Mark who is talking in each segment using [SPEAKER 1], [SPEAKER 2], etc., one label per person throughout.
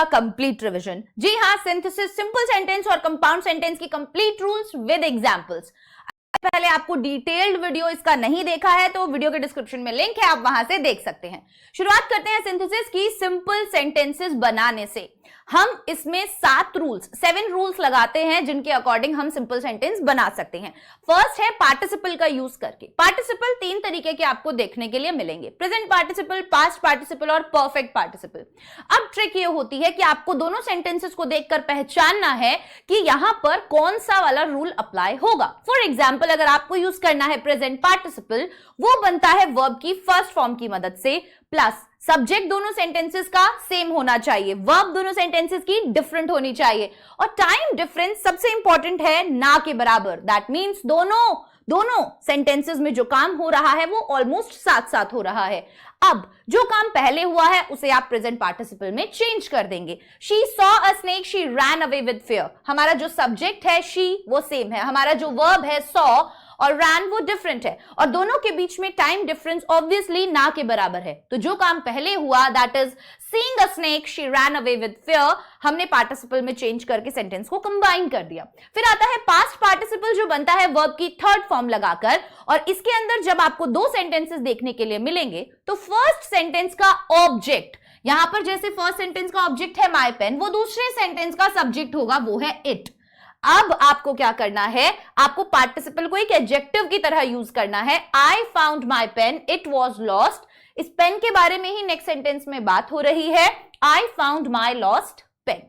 [SPEAKER 1] Complete revision. जी हाँ, synthesis, simple sentence और कंपाउंड सेंटेंस की कंप्लीट रूल्स विद एग्जांपल्स। पहले आपको डिटेल्ड वीडियो इसका नहीं देखा है तो वीडियो के डिस्क्रिप्शन में लिंक है, आप वहां से देख सकते हैं। शुरुआत करते हैं सिंथेसिस की सिंपल सेंटेंसेस बनाने से। हम इसमें 7 रूल्स लगाते हैं जिनके अकॉर्डिंग हम सिंपल सेंटेंस बना सकते हैं। फर्स्ट है पार्टिसिपल का यूज करके। पार्टिसिपल 3 तरीके के आपको देखने के लिए मिलेंगे, प्रेजेंट पार्टिसिपल, पास्ट पार्टिसिपल और परफेक्ट पार्टिसिपल। अब ट्रिक ये होती है कि आपको दोनों सेंटेंसेस को देखकर पहचानना है कि यहां पर कौन सा वाला रूल अप्लाई होगा। फॉर एग्जाम्पल, अगर आपको यूज करना है प्रेजेंट पार्टिसिपल, वो बनता है वर्ब की फर्स्ट फॉर्म की मदद से, प्लस सब्जेक्ट दोनों सेंटेंसेस का सेम होना चाहिए, वर्ब दोनों सेंटेंसेस की डिफरेंट होनी चाहिए, और टाइम डिफरेंस सबसे इंपॉर्टेंट है, ना के बराबर। दैट मींस दोनों सेंटेंसेस में जो काम हो रहा है वो ऑलमोस्ट साथ साथ हो रहा है। अब जो काम पहले हुआ है उसे आप प्रेजेंट पार्टिसिपल में चेंज कर देंगे। She saw a snake, she ran away with fear. हमारा जो सब्जेक्ट है शी वो सेम है, हमारा जो वर्ब है सॉ और रैन वो डिफरेंट है, और दोनों के बीच में टाइम डिफरेंस ऑब्वियसली ना के बराबर है। तो जो काम पहले हुआ, that is seeing a snake, she ran away with fear, हमने पार्टिसिपल में चेंज करके सेंटेंस को कंबाइन कर दिया। फिर आता है पास्ट पार्टिसिपल, जो बनता है वर्ब की थर्ड फॉर्म लगाकर, और इसके अंदर जब आपको 2 सेंटेंसेस देखने के लिए मिलेंगे तो फर्स्ट सेंटेंस का ऑब्जेक्ट, यहां पर जैसे फर्स्ट सेंटेंस का ऑब्जेक्ट है माई पेन, वो दूसरे सेंटेंस का सब्जेक्ट होगा, वो है इट। अब आपको क्या करना है, आपको पार्टिसिपल को एक एडजेक्टिव की तरह यूज करना है। I found my pen, it was lost. इस पेन के बारे में ही नेक्स्ट सेंटेंस में बात हो रही है, I found my lost pen.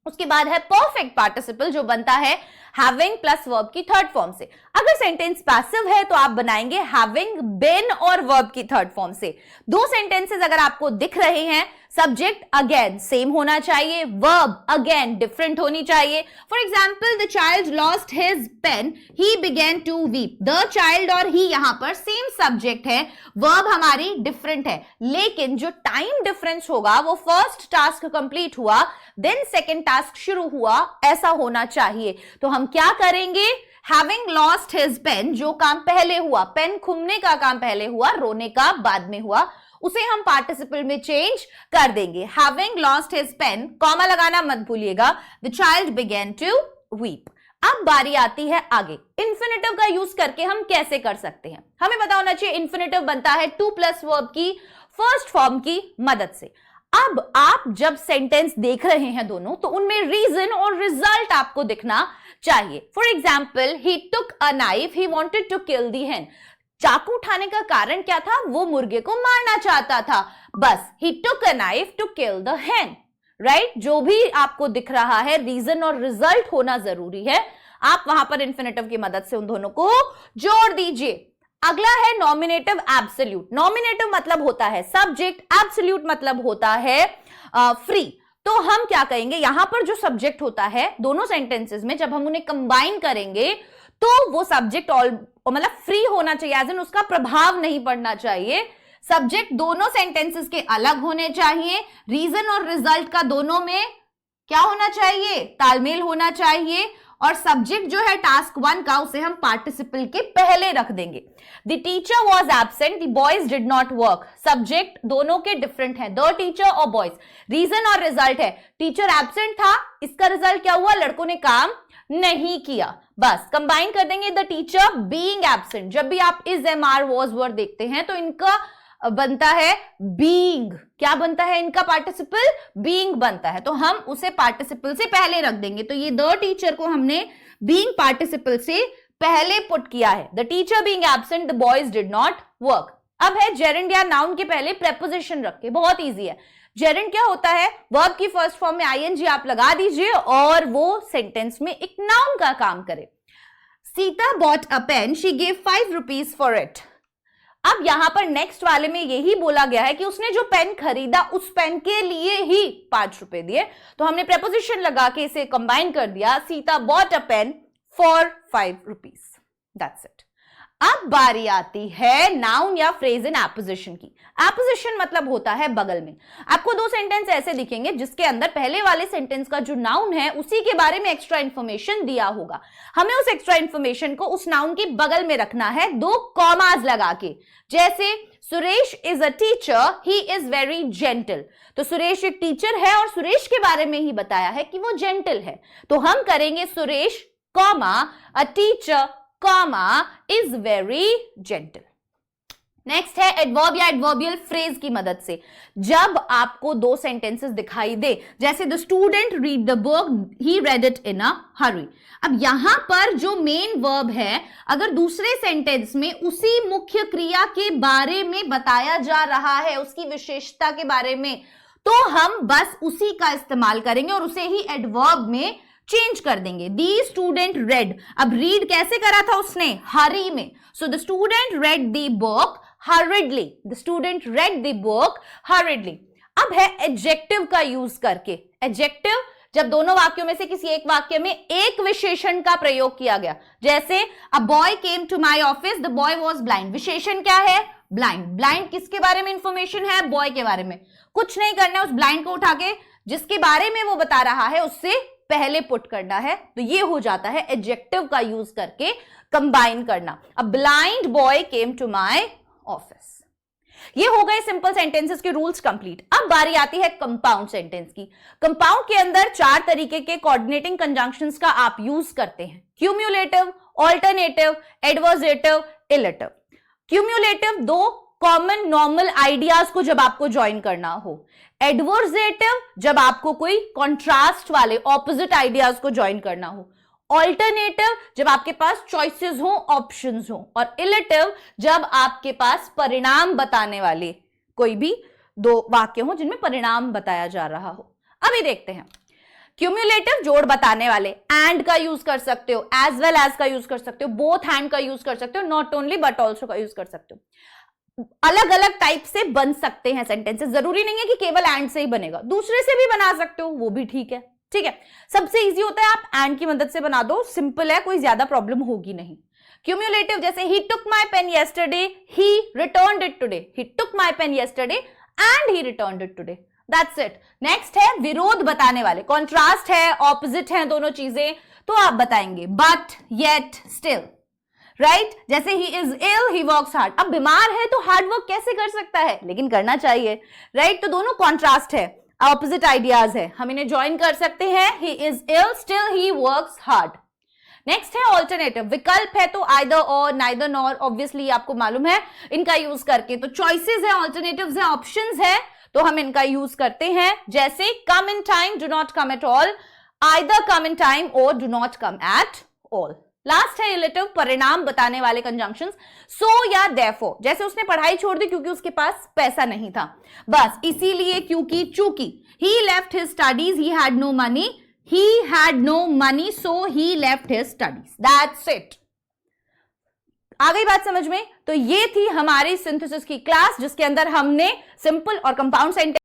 [SPEAKER 1] उसके बाद है परफेक्ट पार्टिसिपल, जो बनता है हैविंग प्लस वर्ब की थर्ड फॉर्म से। अगर सेंटेंस पैसिव है तो आप बनाएंगे हैविंग बीन और वर्ब की थर्ड फॉर्म से। 2 सेंटेंसेस अगर आपको दिख रहे हैं, सब्जेक्ट अगेन सेम होना चाहिए, वर्ब अगेन डिफरेंट होनी चाहिए। For example, the child lost his pen, he began to weep. The child और ही यहां पर सेम सब्जेक्ट है, वर्ब हमारी डिफरेंट है, लेकिन जो टाइम डिफरेंस होगा वो फर्स्ट टास्क कंप्लीट हुआ देन सेकेंड टास्क शुरू हुआ, ऐसा होना चाहिए। तो हम क्या करेंगे, हैविंग लॉस्ट हिज पेन, जो काम पहले हुआ, पेन घूमने का काम पहले हुआ, रोने का बाद में हुआ, उसे हम पार्टिसिपल में चेंज कर देंगे। Having lost his pen, comma लगाना मत भूलिएगा, the child began to weep. अब बारी आती है आगे, इंफिनिटिव का यूज करके हम कैसे कर सकते हैं। हमें पता होना चाहिए इंफिनिटिव बनता है 2 प्लस वर्ब की फर्स्ट फॉर्म की मदद से। अब आप जब सेंटेंस देख रहे हैं दोनों, तो उनमें रीजन और रिजल्ट आपको दिखना चाहिए। For example, he took a knife, he wanted to kill the hen। चाकू उठाने का कारण क्या था, वो मुर्गे को मारना चाहता था, बस he took a knife to kill the hen, right. जो भी आपको दिख रहा है, रीजन और रिजल्ट होना जरूरी है। आप वहां पर इंफिनिटिव की मदद से उन दोनों को जोड़ दीजिए। अगला है नॉमिनेटिव एब्सोल्यूट। नॉमिनेटिव मतलब होता है सब्जेक्ट, एब्सोल्यूट मतलब होता है फ्री। तो हम क्या कहेंगे, यहां पर जो सब्जेक्ट होता है दोनों सेंटेंसेस में, जब हम उन्हें कंबाइन करेंगे तो वो सब्जेक्ट मतलब फ्री होना चाहिए, एज इन उसका प्रभाव नहीं पड़ना चाहिए। सब्जेक्ट दोनों सेंटेंसेस के अलग होने चाहिए, रीजन और रिजल्ट का दोनों में क्या होना चाहिए, तालमेल होना चाहिए, और सब्जेक्ट जो है टास्क 1 का, उसे हम पार्टिसिपल के पहले रख देंगे। The teacher was absent, the boys did not work. Subject दोनों के डिफरेंट है, द टीचर और बॉयज। रीजन और रिजल्ट है, टीचर एब्सेंट था, इसका रिजल्ट क्या हुआ, लड़कों ने काम नहीं किया। बस कंबाइन कर देंगे, द टीचर बीइंग एब्सेंट। जब भी आप इज, एम, आर, वॉज, वर देखते हैं तो इनका बनता है बीइंग। क्या बनता है इनका पार्टिसिपल, बीइंग बनता है, तो हम उसे पार्टिसिपल से पहले रख देंगे। तो ये द टीचर को हमने बीइंग पार्टिसिपल से पहले पुट किया है। The teacher being absent, the boys did not work. अब है जेरेंड या नाउन के पहले प्रेपोजिशन रख के, बहुत इजी है। जेरेंड क्या होता है, वर्ब की फर्स्ट फॉर्म में आईएनजी आप लगा दीजिए और वो सेंटेंस में एक नाउन का काम करे। Sita bought a pen, she gave 5 rupees for it. अब यहां पर नेक्स्ट वाले में यही बोला गया है कि उसने जो पेन खरीदा उस पेन के लिए ही 5 रुपए दिए, तो हमने प्रेपोजिशन लगा के इसे कंबाइन कर दिया, Sita bought a pen for 5 rupees. That's it. अब बारी आती है नाउन या फ्रेज इन एपोजिशन की। एपोजिशन मतलब होता है बगल में। आपको दो सेंटेंस ऐसे दिखेंगे जिसके अंदर पहले वाले सेंटेंस का जो नाउन है उसी के बारे में एक्स्ट्रा इंफॉर्मेशन दिया होगा। हमें उस एक्स्ट्रा इंफॉर्मेशन को उस नाउन के बगल में रखना है, दो कॉमास लगा के। जैसे Suresh is a teacher, he is very gentle. तो सुरेश एक टीचर है और सुरेश के बारे में ही बताया है कि वो जेंटल है। तो हम करेंगे Suresh comma a teacher comma is very gentle. Next है एडवर्ब या एडवर्बियल फ्रेज की मदद से। जब आपको दो सेंटेंसेस दिखाई दे, जैसे the student read the book, he read it in a hurry. अब यहां पर जो मेन वर्ब है, अगर दूसरे सेंटेंस में उसी मुख्य क्रिया के बारे में बताया जा रहा है, उसकी विशेषता के बारे में, तो हम बस उसी का इस्तेमाल करेंगे और उसे ही एडवर्ब में चेंज कर देंगे। दी स्टूडेंट रेड, अब रीड कैसे करा था उसने? हरी में। So the student read the book hurriedly, the student read the book hurriedly। अब है एडजेक्टिव का यूज करके। एडजेक्टिव जब दोनों वाक्यों में से किसी एक वाक्य में एक विशेषण का प्रयोग किया गया, जैसे a boy came to my office, the boy was blind. विशेषण क्या है? ब्लाइंड। ब्लाइंड किसके बारे में इंफॉर्मेशन है? बॉय के बारे में। कुछ नहीं करना है, उस ब्लाइंड को उठा के जिसके बारे में वो बता रहा है उससे पहले पुट करना है। तो ये हो जाता है एडजेक्टिव का यूज करके कंबाइन करना। A blind boy came to my office. ये हो गए सिंपल सेंटेंसेस के रूल्स कंप्लीट। अब बारी आती है कंपाउंड सेंटेंस की। कंपाउंड के अंदर चार तरीके के कोऑर्डिनेटिंग कंजंक्शंस का आप यूज करते हैं। Cumulative, alternative, adversative, illative. Cumulative दो कॉमन नॉर्मल आइडियाज को जब आपको ज्वाइन करना हो। एडवर्सेटिव जब आपको कोई कॉन्ट्रास्ट वाले ऑपोजिट आइडियाज को ज्वाइन करना हो। ऑल्टरनेटिव जब आपके पास चॉइसेस हो, ऑप्शंस हो। और इलेटिव जब आपके पास परिणाम बताने वाले कोई भी दो वाक्य हो जिनमें परिणाम बताया जा रहा हो। अभी देखते हैं। क्यूम्युलेटिव जोड़ बताने वाले, एंड का यूज कर सकते हो, एज वेल एज का यूज कर सकते हो, बोथ हैंड का यूज कर सकते हो, नॉट ओनली बट ऑल्सो का यूज कर सकते हो। अलग अलग टाइप से बन सकते हैं सेंटेंसेस। जरूरी नहीं है कि केवल एंड से ही बनेगा, दूसरे से भी बना सकते हो, वो भी ठीक है। ठीक है, सबसे इजी होता है आप एंड की मदद से बना दो, सिंपल है, कोई ज्यादा प्रॉब्लम होगी नहीं। क्यूम्युलेटिव जैसे he took my pen yesterday, he returned it today. He took my pen yesterday and he returned it today. That's it. Next है विरोध बताने वाले, कॉन्ट्रास्ट है, ऑपोजिट है दोनों चीजें, तो आप बताएंगे बट, येट, स्टिल। राइट, जैसे he is ill, he works hard. अब बीमार है तो हार्ड वर्क कैसे कर सकता है, लेकिन करना चाहिए। राइट, तो दोनों कॉन्ट्रास्ट है, ऑपोजिट आइडियाज है, हम इन्हें ज्वाइन कर सकते हैं। He is ill, still he works hard. Next है ऑल्टरनेटिव, विकल्प है तो आइदर और, नाइदर नॉर, ऑब्वियसली आपको मालूम है इनका यूज करके। तो चॉइसेस है, ऑल्टरनेटिव्स है, ऑप्शंस है, तो हम इनका यूज करते हैं। जैसे come in time, do not come at all, either come in time और do not come at all. Last है इलेटिव, परिणाम बताने वाले कंजंक्शंस, सो या देयरफॉर। जैसे उसने पढ़ाई छोड़ दी क्योंकि उसके पास पैसा नहीं था, बस इसीलिए, क्योंकि, चूंकि। He left his studies, he had no money, he had no money, so he left his studies. That's it. आ गई बात समझ में? तो ये थी हमारी सिंथेसिस की क्लास जिसके अंदर हमने सिंपल और कंपाउंड सेंटेंस